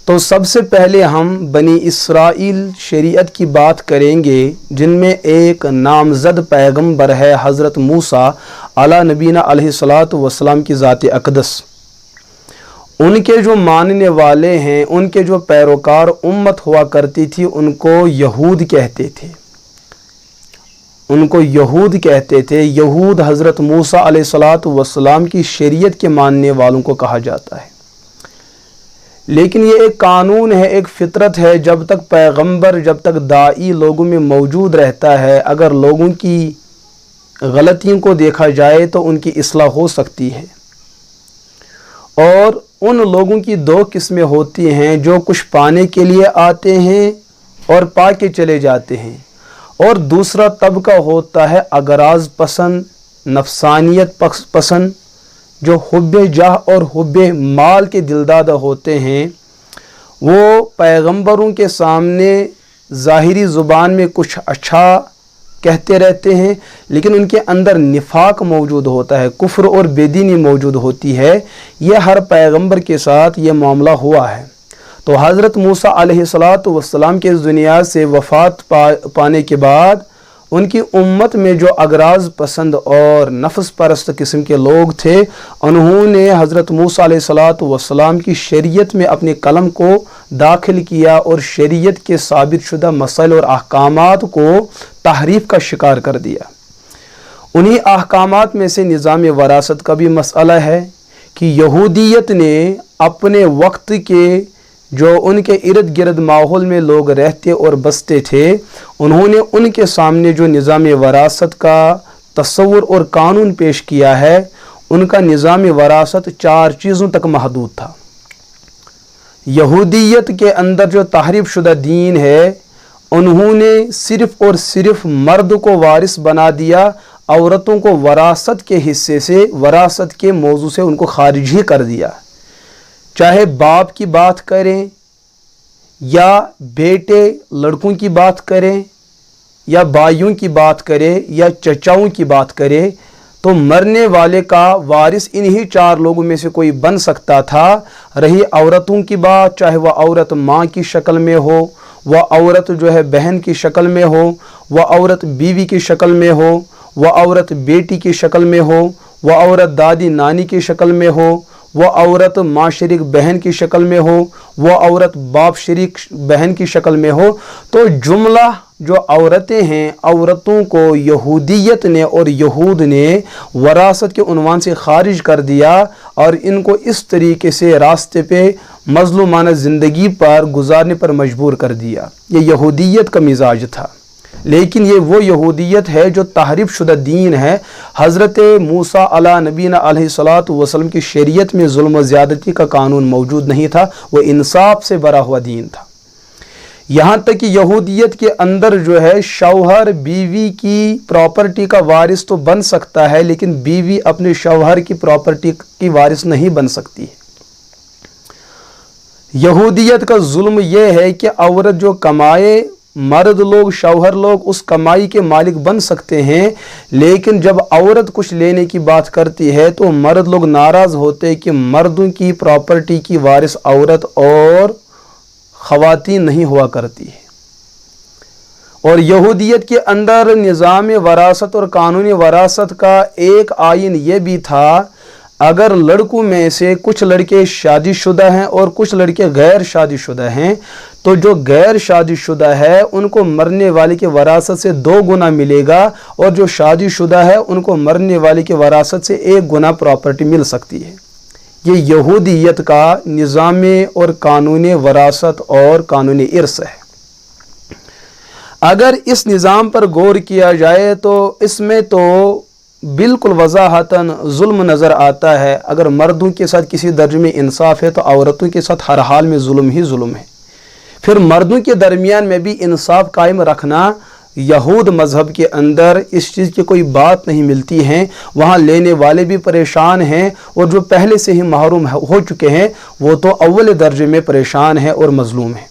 تو سب سے پہلے ہم بنی اسرائیل شریعت کی بات کریں گے، جن میں ایک نامزد پیغمبر ہے حضرت موسیٰ علی نبینا علیہ الصلاۃ والسلام کی ذات اقدس۔ ان کے جو ماننے والے ہیں، ان کے جو پیروکار امت ہوا کرتی تھی، ان کو یہود کہتے تھے، ان کو یہود کہتے تھے۔ یہود حضرت موسیٰ علیہ الصلاۃ والسلام کی شریعت کے ماننے والوں کو کہا جاتا ہے۔ لیکن یہ ایک قانون ہے، ایک فطرت ہے، جب تک پیغمبر، جب تک داعی لوگوں میں موجود رہتا ہے، اگر لوگوں کی غلطیوں کو دیکھا جائے تو ان کی اصلاح ہو سکتی ہے۔ اور ان لوگوں کی دو قسمیں ہوتی ہیں، جو کچھ پانے کے لیے آتے ہیں اور پا کے چلے جاتے ہیں، اور دوسرا طبقہ ہوتا ہے اغراض پسند، نفسانیت پسند، جو حب جاہ اور حب مال کے دلدادہ ہوتے ہیں۔ وہ پیغمبروں کے سامنے ظاہری زبان میں کچھ اچھا کہتے رہتے ہیں، لیکن ان کے اندر نفاق موجود ہوتا ہے، کفر اور بے دینی موجود ہوتی ہے۔ یہ ہر پیغمبر کے ساتھ یہ معاملہ ہوا ہے۔ تو حضرت موسیٰ علیہ الصلاۃ والسلام کے دنیا سے وفات پانے کے بعد ان کی امت میں جو اغراض پسند اور نفس پرست قسم کے لوگ تھے، انہوں نے حضرت موسیٰ علیہ الصلاۃ والسلام کی شریعت میں اپنے قلم کو داخل کیا اور شریعت کے ثابت شدہ مسائل اور احکامات کو تحریف کا شکار کر دیا۔ انہی احکامات میں سے نظام وراثت کا بھی مسئلہ ہے کہ یہودیت نے اپنے وقت کے جو ان کے ارد گرد ماحول میں لوگ رہتے اور بستے تھے، انہوں نے ان کے سامنے جو نظام وراثت کا تصور اور قانون پیش کیا ہے، ان کا نظام وراثت 4 چیزوں تک محدود تھا۔ یہودیت کے اندر جو تحریف شدہ دین ہے، انہوں نے صرف اور صرف مرد کو وارث بنا دیا، عورتوں کو وراثت کے حصے سے، وراثت کے موضوع سے ان کو خارج ہی کر دیا۔ چاہے باپ کی بات کریں یا بیٹے لڑکوں کی بات کریں یا بھائیوں کی بات کریں یا چچاؤں کی بات کریں، تو مرنے والے کا وارث انہی 4 لوگوں میں سے کوئی بن سکتا تھا۔ رہی عورتوں کی بات، چاہے وہ عورت ماں کی شکل میں ہو، وہ عورت جو ہے بہن کی شکل میں ہو، وہ عورت بیوی کی شکل میں ہو، وہ عورت بیٹی کی شکل میں ہو، وہ عورت دادی نانی کی شکل میں ہو، وہ عورت ماں شریک بہن کی شکل میں ہو، وہ عورت باپ شریک بہن کی شکل میں ہو، تو جملہ جو عورتیں ہیں، عورتوں کو یہودیت نے اور یہود نے وراثت کے عنوان سے خارج کر دیا اور ان کو اس طریقے سے راستے پہ مظلومانہ زندگی پر گزارنے پر مجبور کر دیا۔ یہ یہودیت کا مزاج تھا، لیکن یہ وہ یہودیت ہے جو تحریف شدہ دین ہے۔ حضرت موسیٰ علی نبینا علیہ الصلاۃ والسلام کی شریعت میں ظلم و زیادتی کا قانون موجود نہیں تھا، وہ انصاف سے بھرا ہوا دین تھا۔ یہاں تک کہ یہودیت کے اندر جو ہے شوہر بیوی کی پراپرٹی کا وارث تو بن سکتا ہے، لیکن بیوی اپنے شوہر کی پراپرٹی کی وارث نہیں بن سکتی ہے۔ یہودیت کا ظلم یہ ہے کہ عورت جو کمائے، مرد لوگ، شوہر لوگ اس کمائی کے مالک بن سکتے ہیں، لیکن جب عورت کچھ لینے کی بات کرتی ہے تو مرد لوگ ناراض ہوتے کہ مردوں کی پراپرٹی کی وارث عورت اور خواتین نہیں ہوا کرتی ہے۔ اور یہودیت کے اندر نظام وراثت اور قانون وراثت کا ایک آئین یہ بھی تھا، اگر لڑکوں میں سے کچھ لڑکے شادی شدہ ہیں اور کچھ لڑکے غیر شادی شدہ ہیں، تو جو غیر شادی شدہ ہے ان کو مرنے والے کے وراثت سے 2 گنا ملے گا، اور جو شادی شدہ ہے ان کو مرنے والے کے وراثت سے 1 گنا پراپرٹی مل سکتی ہے۔ یہ یہودیت کا نظام اور قانون وراثت اور قانون ارث ہے۔ اگر اس نظام پر غور کیا جائے تو اس میں تو بالکل وضاحتاً ظلم نظر آتا ہے۔ اگر مردوں کے ساتھ کسی درجے میں انصاف ہے تو عورتوں کے ساتھ ہر حال میں ظلم ہی ظلم ہے۔ پھر مردوں کے درمیان میں بھی انصاف قائم رکھنا، یہود مذہب کے اندر اس چیز کی کوئی بات نہیں ملتی ہے۔ وہاں لینے والے بھی پریشان ہیں، اور جو پہلے سے ہی محروم ہو چکے ہیں وہ تو اول درجے میں پریشان ہیں اور مظلوم ہیں۔